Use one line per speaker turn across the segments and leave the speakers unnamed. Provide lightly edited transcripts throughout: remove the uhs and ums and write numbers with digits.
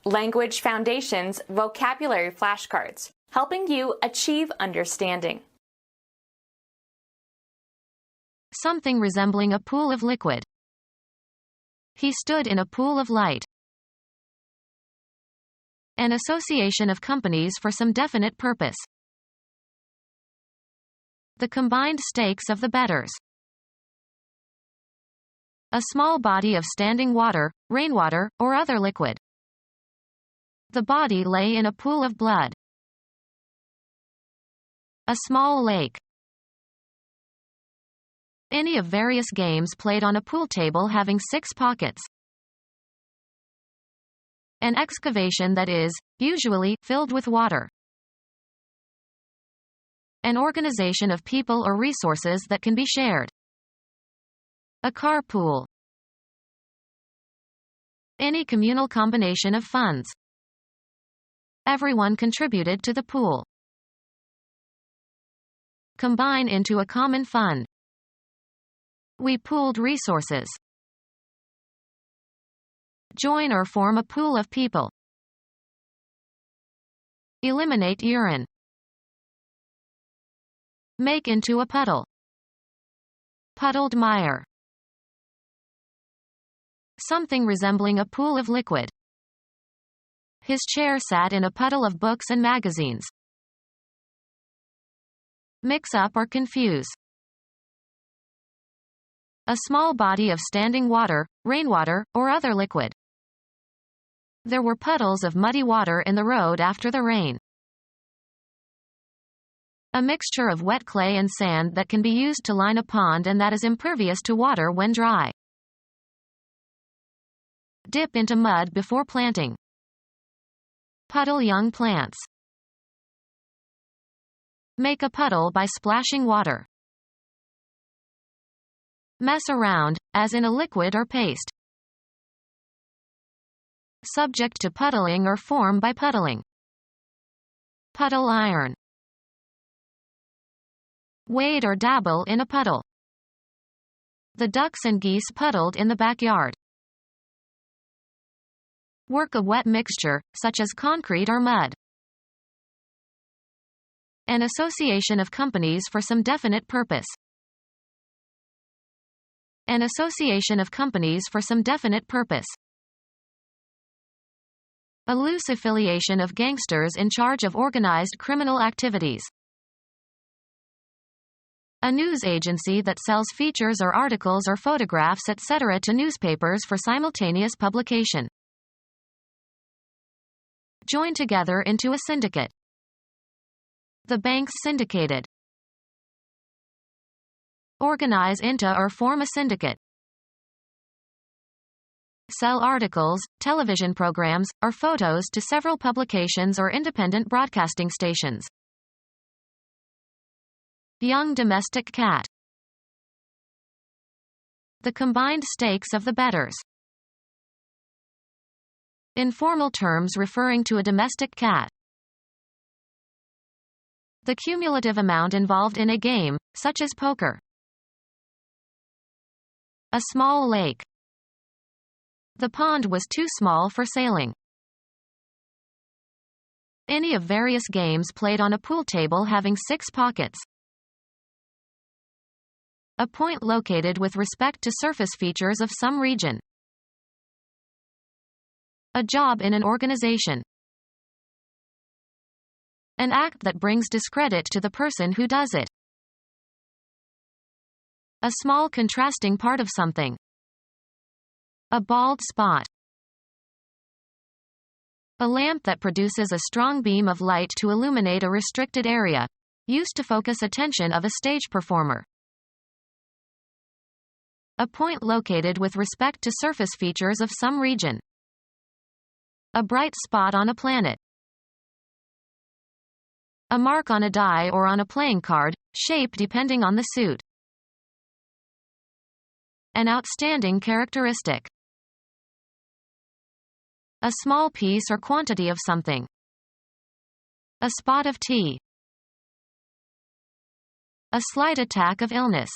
Language Foundations Vocabulary Flashcards, helping you achieve understanding.
Something resembling a pool of liquid. He stood in a pool of light. An association of companies for some definite purpose. The combined stakes of the bettors. A small body of standing water, rainwater, or other liquid. The body lay in a pool of blood. A small lake. Any of various games played on a pool table having 6 pockets. An excavation that is, usually, filled with water. An organization of people or resources that can be shared. A carpool. Any communal combination of funds. Everyone contributed to the pool. Combine into a common fund. We pooled resources. Join or form a pool of people. Eliminate urine. Make into a puddle. Puddled mire. Something resembling a pool of liquid. His chair sat in a puddle of books and magazines. Mix up or confuse. A small body of standing water, rainwater, or other liquid. There were puddles of muddy water in the road after the rain. A mixture of wet clay and sand that can be used to line a pond and that is impervious to water when dry. Dip into mud before planting. Puddle young plants. Make a puddle by splashing water. Mess around, as in a liquid or paste. Subject to puddling or form by puddling. Puddle iron. Wade or dabble in a puddle. The ducks and geese puddled in the backyard. Work a wet mixture, such as concrete or mud. An association of companies for some definite purpose. An association of companies for some definite purpose. A loose affiliation of gangsters in charge of organized criminal activities. A news agency that sells features or articles or photographs etc. to newspapers for simultaneous publication. Join together into a syndicate. The banks syndicated. Organize into or form a syndicate. Sell articles, television programs, or photos to several publications or independent broadcasting stations. Young domestic cat. The combined stakes of the bettors. Informal terms referring to a domestic cat. The cumulative amount involved in a game, such as poker. A small lake. The pond was too small for sailing. Any of various games played on a pool table having 6 pockets. A point located with respect to surface features of some region. A job in an organization. An act that brings discredit to the person who does it. A small contrasting part of something. A bald spot. A lamp that produces a strong beam of light to illuminate a restricted area, used to focus attention of a stage performer. A point located with respect to surface features of some region. A bright spot on a planet. A mark on a die or on a playing card, shape depending on the suit. An outstanding characteristic. A small piece or quantity of something. A spot of tea. A slight attack of illness.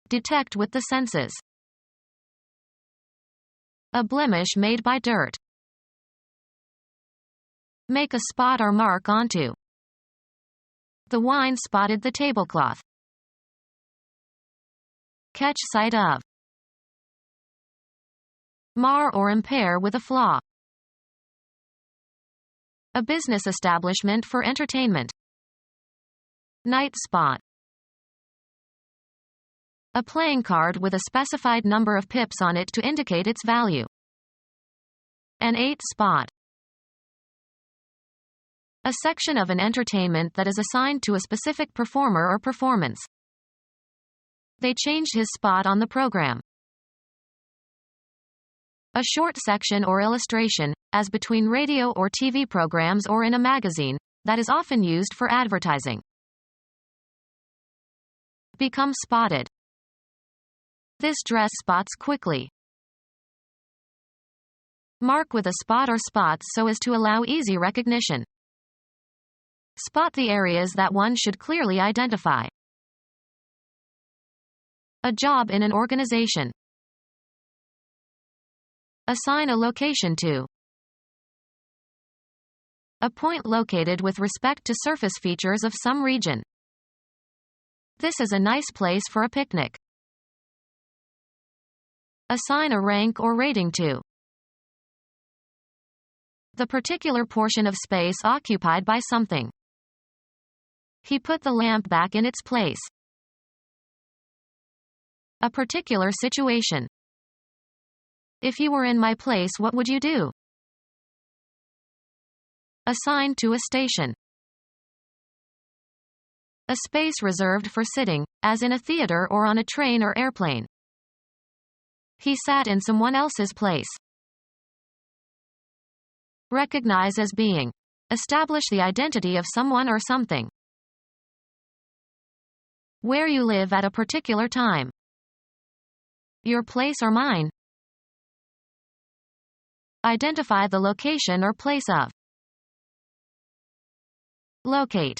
Detect with the senses. A blemish made by dirt. Make a spot or mark onto. The wine spotted the tablecloth. Catch sight of. Mar or impair with a flaw. A business establishment for entertainment. Night spot. A playing card with a specified number of pips on it to indicate its value. An 8 spot. A section of an entertainment that is assigned to a specific performer or performance. They changed his spot on the program. A short section or illustration, as between radio or TV programs or in a magazine, that is often used for advertising. Become spotted. This dress spots quickly. Mark with a spot or spots so as to allow easy recognition. Spot the areas that one should clearly identify. A job in an organization. Assign a location to. A point located with respect to surface features of some region. This is a nice place for a picnic. Assign a rank or rating to. The particular portion of space occupied by something. He put the lamp back in its place. A particular situation. If you were in my place, what would you do? Assigned to a station. A space reserved for sitting, as in a theater or on a train or airplane. He sat in someone else's place. Recognize as being. Establish the identity of someone or something. Where you live at a particular time. Your place or mine. Identify the location or place of. Locate.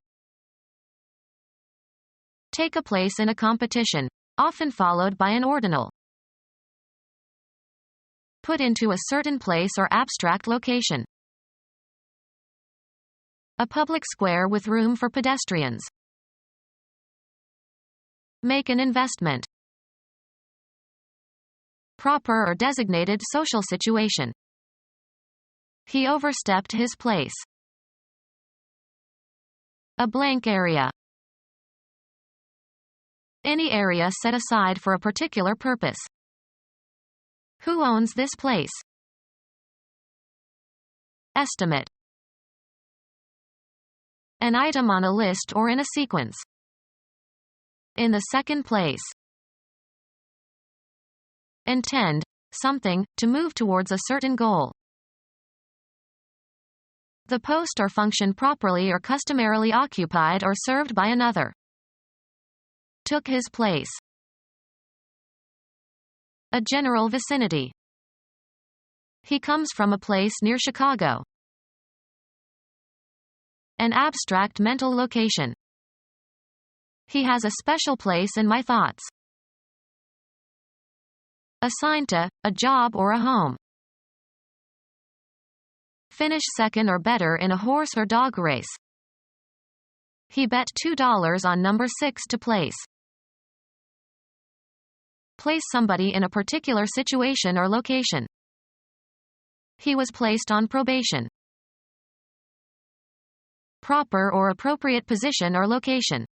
Take a place in a competition, often followed by an ordinal. Put into a certain place or abstract location. A public square with room for pedestrians. Make an investment. Proper or designated social situation. He overstepped his place. A blank area. Any area set aside for a particular purpose. Who owns this place? Estimate. An item on a list or in a sequence. In the second place. Intend, something, to move towards a certain goal. The post or function properly or customarily occupied or served by another. Took his place. A general vicinity. He comes from a place near Chicago. An abstract mental location. He has a special place in my thoughts. Assigned to, a job or a home. Finish second or better in a horse or dog race. He bet $2 on number 6 to place. Place somebody in a particular situation or location. He was placed on probation. Proper or appropriate position or location.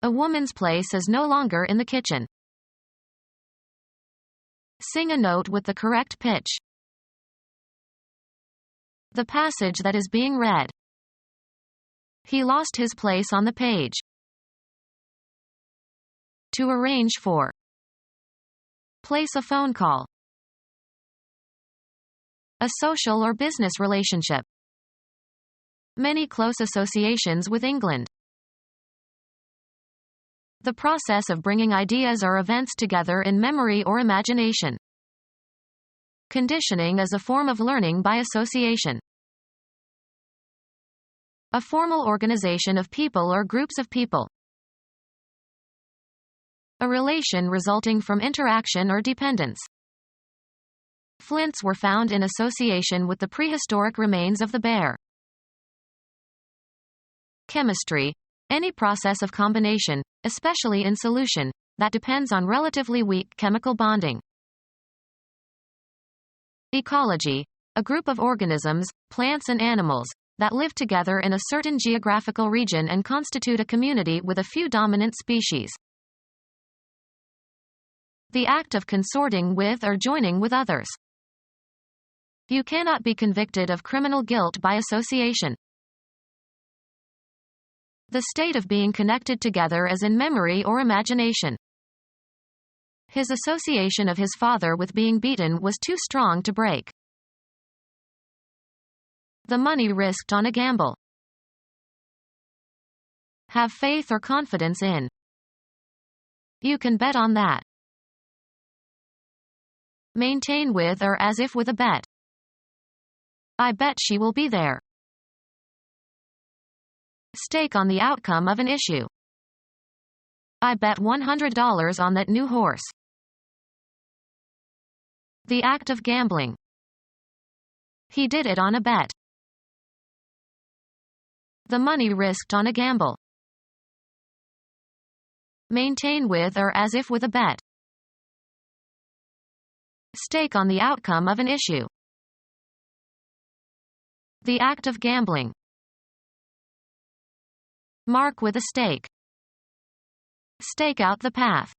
A woman's place is no longer in the kitchen. Sing a note with the correct pitch. The passage that is being read. He lost his place on the page. To arrange for. Place a phone call. A social or business relationship. Many close associations with England. The process of bringing ideas or events together in memory or imagination. Conditioning as a form of learning by association. A formal organization of people or groups of people. A relation resulting from interaction or dependence. Flints were found in association with the prehistoric remains of the bear. Chemistry. Any process of combination, especially in solution, that depends on relatively weak chemical bonding. Ecology. A group of organisms, plants and animals, that live together in a certain geographical region and constitute a community with a few dominant species. The act of consorting with or joining with others. You cannot be convicted of criminal guilt by association. The state of being connected together as in memory or imagination. His association of his father with being beaten was too strong to break. The money risked on a gamble. Have faith or confidence in. You can bet on that. Maintain with or as if with a bet. I bet she will be there. Stake on the outcome of an issue. I bet $100 on that new horse. The act of gambling. He did it on a bet. The money risked on a gamble. Maintain with or as if with a bet. Stake on the outcome of an issue. The act of gambling. Mark with a stake. Stake out the path.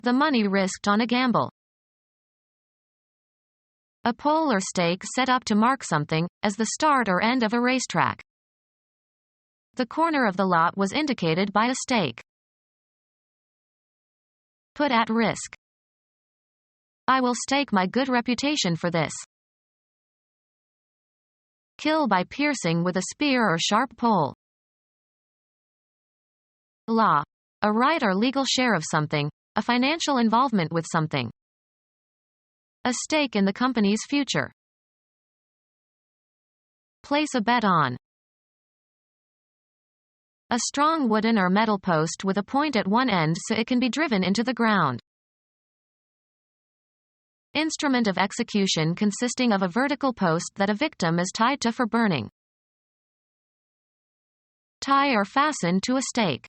The money risked on a gamble. A pole or stake set up to mark something, as the start or end of a racetrack. The corner of the lot was indicated by a stake. Put at risk. I will stake my good reputation for this. Kill by piercing with a spear or sharp pole. Law. A right or legal share of something, a financial involvement with something. A stake in the company's future. Place a bet on. A strong wooden or metal post with a point at one end so it can be driven into the ground. Instrument of execution consisting of a vertical post that a victim is tied to for burning. Tie or fasten to a stake.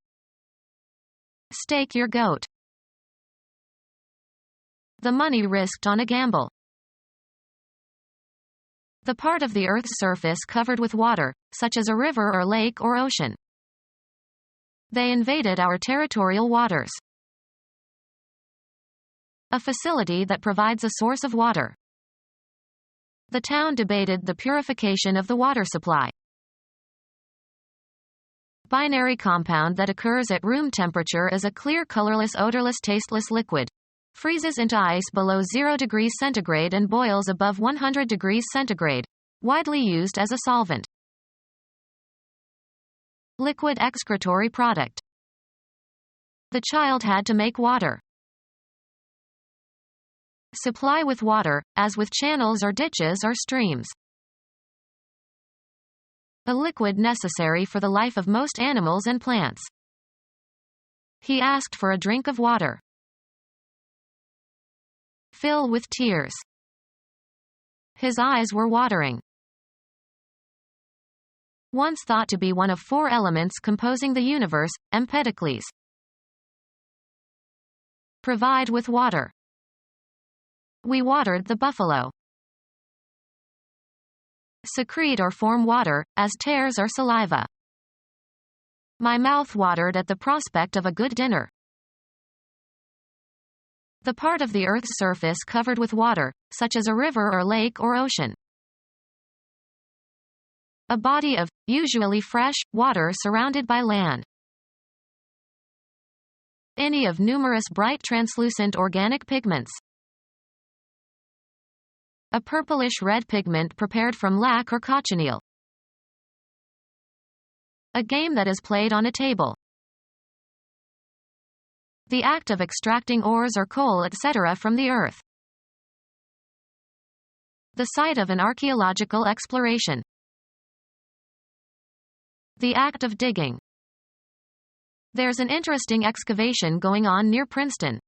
Stake your goat. The money risked on a gamble. The part of the Earth's surface covered with water, such as a river or lake or ocean. They invaded our territorial waters. A facility that provides a source of water. The town debated the purification of the water supply. Binary compound that occurs at room temperature as a clear, colorless, odorless, tasteless liquid. Freezes into ice below 0 degrees centigrade and boils above 100 degrees centigrade. Widely used as a solvent. Liquid excretory product. The child had to make water. Supply with water, as with channels or ditches or streams. A liquid necessary for the life of most animals and plants. He asked for a drink of water. Fill with tears. His eyes were watering. Once thought to be one of 4 elements composing the universe, Empedocles. Provide with water. We watered the buffalo. Secrete or form water, as tears or saliva. My mouth watered at the prospect of a good dinner. The part of the Earth's surface covered with water, such as a river or lake or ocean. A body of, usually fresh, water surrounded by land. Any of numerous bright translucent organic pigments. A purplish-red pigment prepared from lac or cochineal. A game that is played on a table. The act of extracting ores or coal etc. from the earth. The site of an archaeological exploration. The act of digging. There's an interesting excavation going on near Princeton.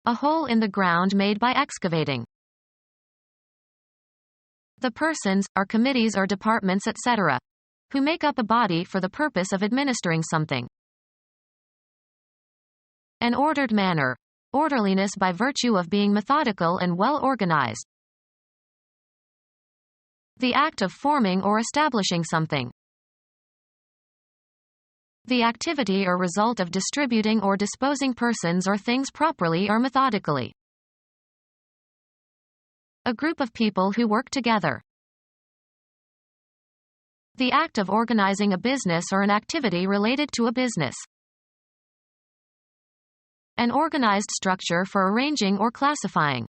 A hole in the ground made by excavating. The persons, are committees or departments etc., who make up a body for the purpose of administering something. An ordered manner. Orderliness by virtue of being methodical and well organized. The act of forming or establishing something. The activity or result of distributing or disposing persons or things properly or methodically. A group of people who work together. The act of organizing a business or an activity related to a business. An organized structure for arranging or classifying.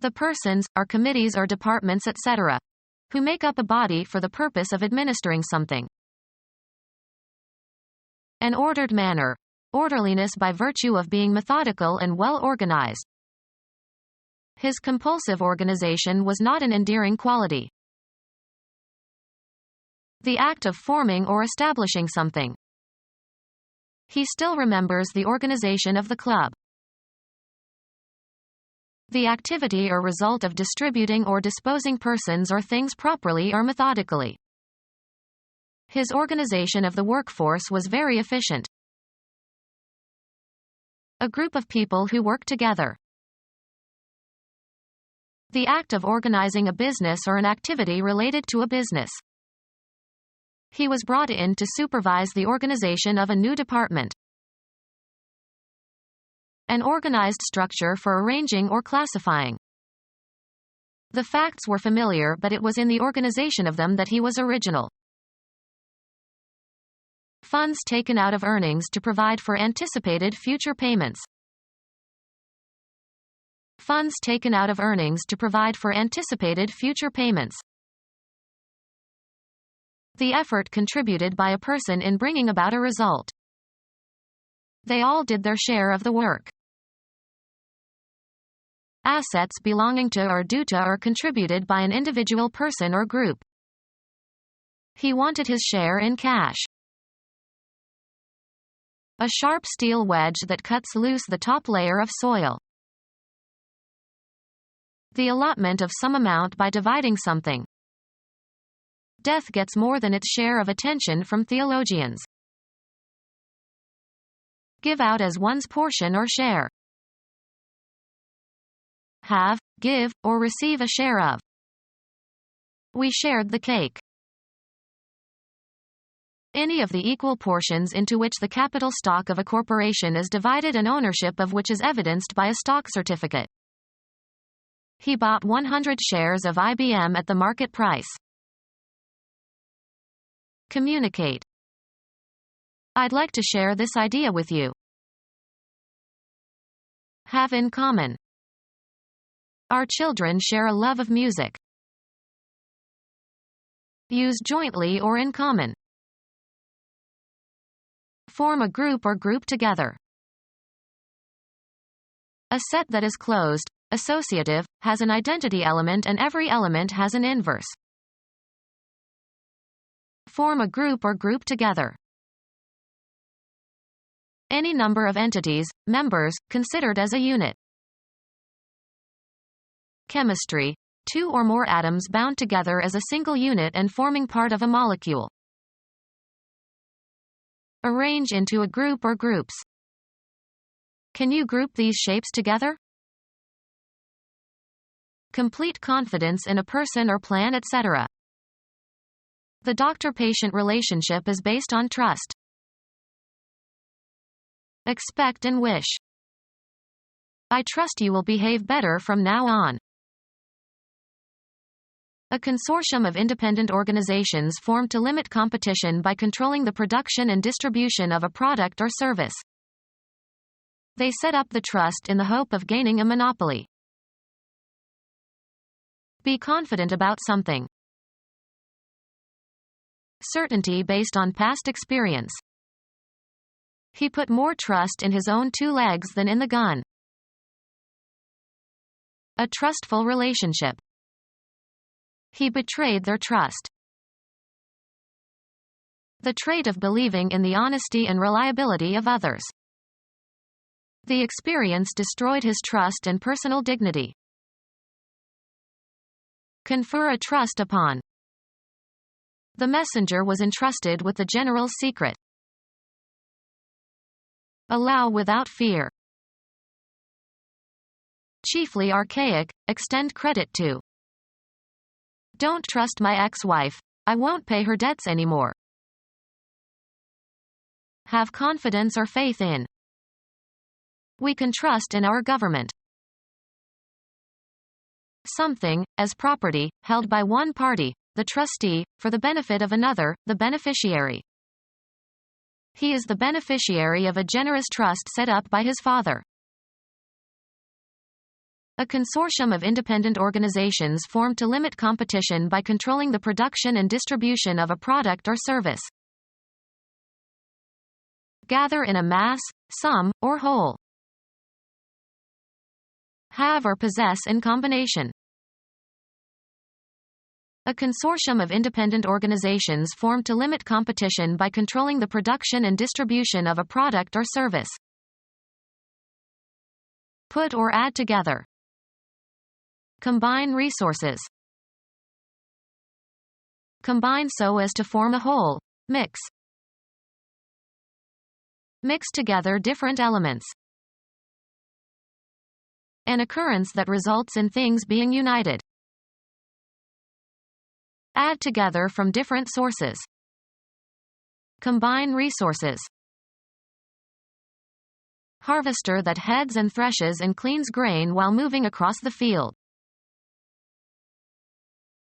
The persons, are committees or departments etc., who make up a body for the purpose of administering something. An ordered manner. Orderliness by virtue of being methodical and well organized. His compulsive organization was not an endearing quality. The act of forming or establishing something. He still remembers the organization of the club. The activity or result of distributing or disposing persons or things properly or methodically. His organization of the workforce was very efficient. A group of people who work together. The act of organizing a business or an activity related to a business. He was brought in to supervise the organization of a new department. An organized structure for arranging or classifying. The facts were familiar, but it was in the organization of them that he was original. Funds taken out of earnings to provide for anticipated future payments. Funds taken out of earnings to provide for anticipated future payments. The effort contributed by a person in bringing about a result. They all did their share of the work. Assets belonging to or due to or contributed by an individual person or group. He wanted his share in cash. A sharp steel wedge that cuts loose the top layer of soil. The allotment of some amount by dividing something. Death gets more than its share of attention from theologians. Give out as one's portion or share. Have, give, or receive a share of. We shared the cake. Any of the equal portions into which the capital stock of a corporation is divided and ownership of which is evidenced by a stock certificate. He bought 100 shares of IBM at the market price. Communicate. I'd like to share this idea with you. Have in common. Our children share a love of music. Use jointly or in common. Form a group or group together. A set that is closed, associative, has an identity element and every element has an inverse. Form a group or group together. Any number of entities, members, considered as a unit. Chemistry. Two or more atoms bound together as a single unit and forming part of a molecule. Arrange into a group or groups. Can you group these shapes together? Complete confidence in a person or plan etc. The doctor-patient relationship is based on trust. Expect and wish. I trust you will behave better from now on. A consortium of independent organizations formed to limit competition by controlling the production and distribution of a product or service. They set up the trust in the hope of gaining a monopoly. Be confident about something. Certainty based on past experience. He put more trust in his own 2 legs than in the gun. A trustful relationship. He betrayed their trust. The trait of believing in the honesty and reliability of others. The experience destroyed his trust and personal dignity. Confer a trust upon. The messenger was entrusted with the general's secret. Allow without fear. Chiefly archaic, extend credit to. Don't trust my ex-wife. I won't pay her debts anymore. Have confidence or faith in. We can trust in our government. Something, as property, held by one party, the trustee, for the benefit of another, the beneficiary. He is the beneficiary of a generous trust set up by his father. A consortium of independent organizations formed to limit competition by controlling the production and distribution of a product or service. Gather in a mass, sum, or whole. Have or possess in combination. A consortium of independent organizations formed to limit competition by controlling the production and distribution of a product or service. Put or add together. Combine resources. Combine so as to form a whole. Mix. Mix together different elements. An occurrence that results in things being united. Add together from different sources. Combine resources. Harvester that heads and threshes and cleans grain while moving across the field.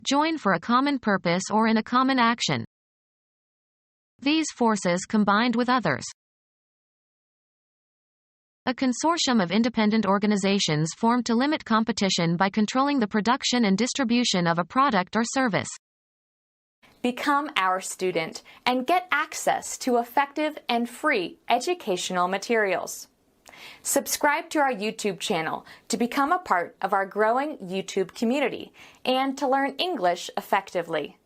Join for a common purpose or in a common action. These forces combined with others. A consortium of independent organizations formed to limit competition by controlling the production and distribution of a product or service.
Become our student and get access to effective and free educational materials. Subscribe to our YouTube channel to become a part of our growing YouTube community and to learn English effectively.